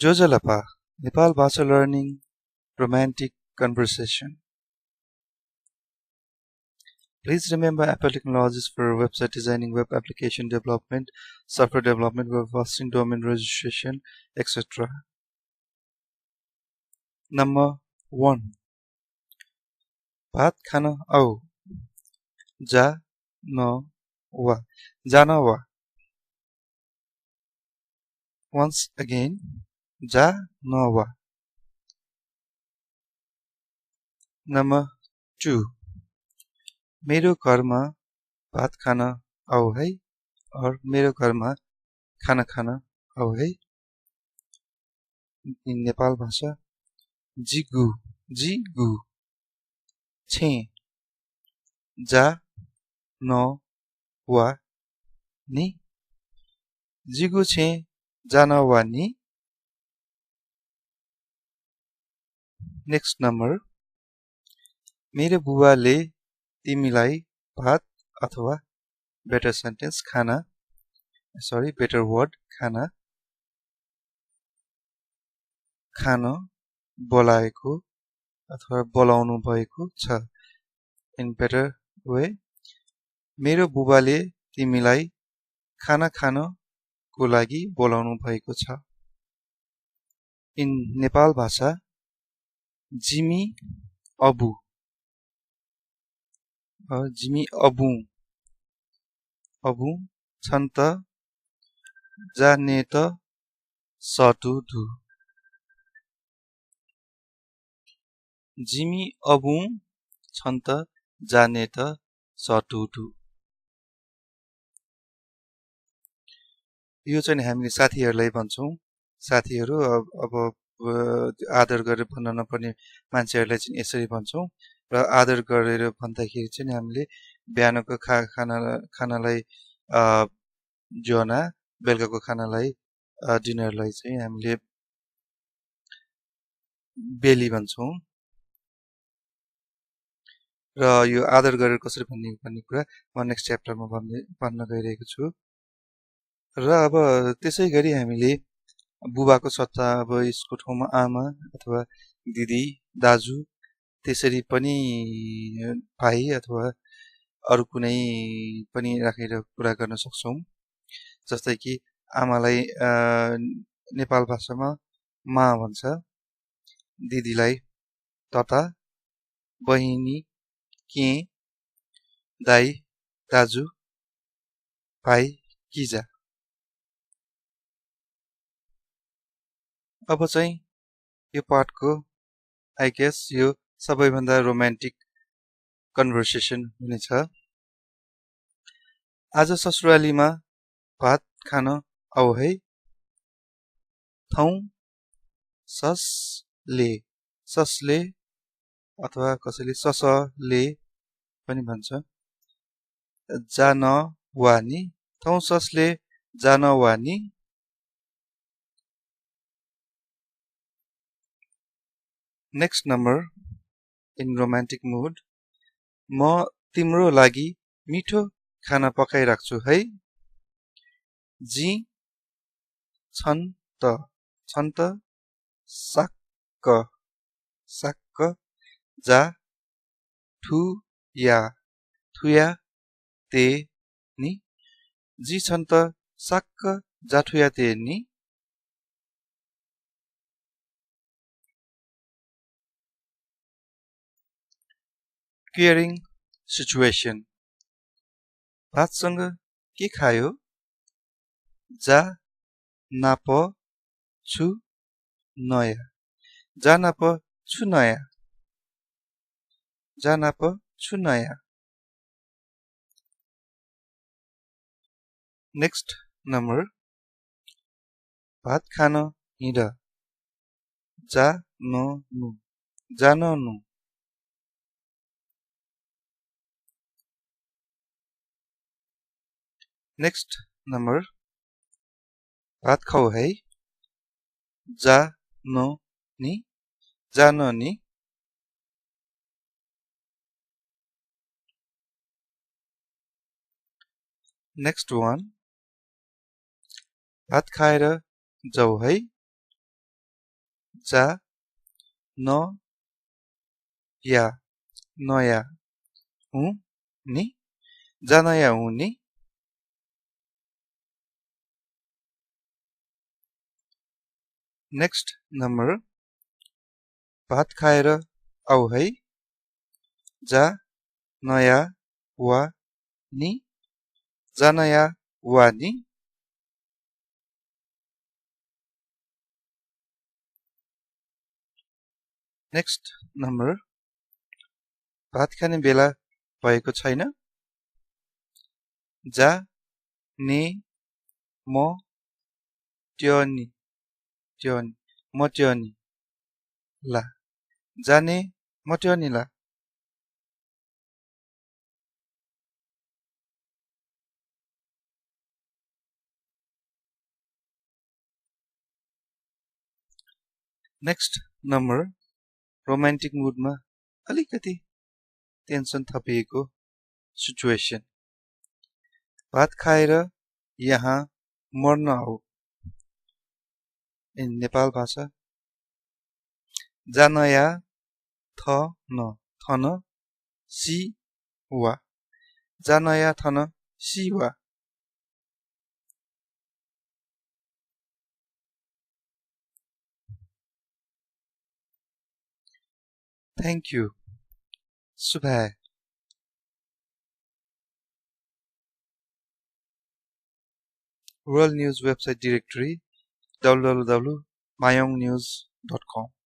Jojalapa, Nepal Bhasha Learning Romantic Conversation. Please remember Apple technologies for website designing, web application development, software development, web hosting, domain registration, etc. Number 1. Bhat khana au. Ja no wa. Jana wa. Once again. Ja no wa. Number 2. मेरो घरमा भात खान आऊ है और मेरो घरमा खाना खान आऊ है. In Nepal Bhasha, jigu, jigu, छे, जा, no, wa, ni, jigu छे, जान wa नि. Next number, मेरो बुवाले तिमीलाई भात अथवा better sentence खाना, sorry, better word खाना खान बोलाएको अथवा बोलाउनु भएको छ. In better way, मेरो बुबाले तिमीलाई खाना खानको लागि बोलाउनु भएको छ. In Nepal Bhasha, Jimmy Abu, Jimmy Abu, Abu छन् त जाने त सटु धु. जिमी अबु छन् त जाने त सटु धु. यो चाहिँ हामीले साथीहरूलाई भन्छौं. साथीहरू अब आदर गरेर भन्न नपर्ने मान्छेहरूलाई चाहिँ यसरी भन्छौं. र आदर गरेर भन्दाखेरि चाहिँ हामीले बिहानको खानालाई ज्वाना, बेलुकाको खानालाई डिनरलाई चाहिँ हामीले बेली भन्छौं. र यो आदर गरेर कसरी भन्ने कुरा म नेक्स्ट च्याप्टरमा भन्न गइरहेको छु. र अब त्यसै गरी हामीले बुबाको सट्टा अब यसको ठाउँमा आमा अथवा दिदी, दाजु त्यसरी पनि भाइ अथवा अरु कुनै पनि राखेर कुरा गर्न सक्छौं. जस्तै कि आमालाई नेपाल भाषामा मा भन्छ, दिदीलाई तता, बहिनी के, दाइ, दाजु, भाइ, किजा. अब चाहिँ यो पाठको आई गेस यो सबैभन्दा रोमान्टिक कन्भर्सेसन हुनेछ. आज ससुरालीमा भात खान आऊ है. थौ ससले, ससले अथवा कसैले ससले पनि भन्छ. जान वानी, थौ ससले जान वानी. Next number, in romantic mood, म तिम्रो लागि मिठो खाना पकाइराख्छु है. जी छन् त साक्क, साक्क, जा, थुया, ते नि. जी छन् त साक्क, जाठुया ते नि. Querying situation. भातसँग के खायो? जा नाप छु नयाँ. जा नाप छु नयाँ. जा नाप छु नयाँ. Next number, भात खान हिँड. जा नु, जान नु. Next number, भात खाऊ है. जा नो नि, जान नि. Next one, भात खाएर जाऊ है. जा न या नया हूँ नि जा नया हूँ नि नेक्स्ट नम्बर भात खाएर आऊ है जा नया वा नि जा नया वा नि नेक्स्ट नम्बर भात खाने बेला भएको छैन जा ने म ट्यनी ट्यनी म ट्यनी ला जाने म ट्यनी ला नेक्स्ट नम्बर रोमान्टिक मुडमा अलिकति टेन्सन थपिएको सिचुएसन भात खाएर यहाँ मर्न आऊ इन नेपाल भाषा जा नया थन सी वा जा नया थन सी वा Thank you. Subhai. World News website directory www.myongnews.com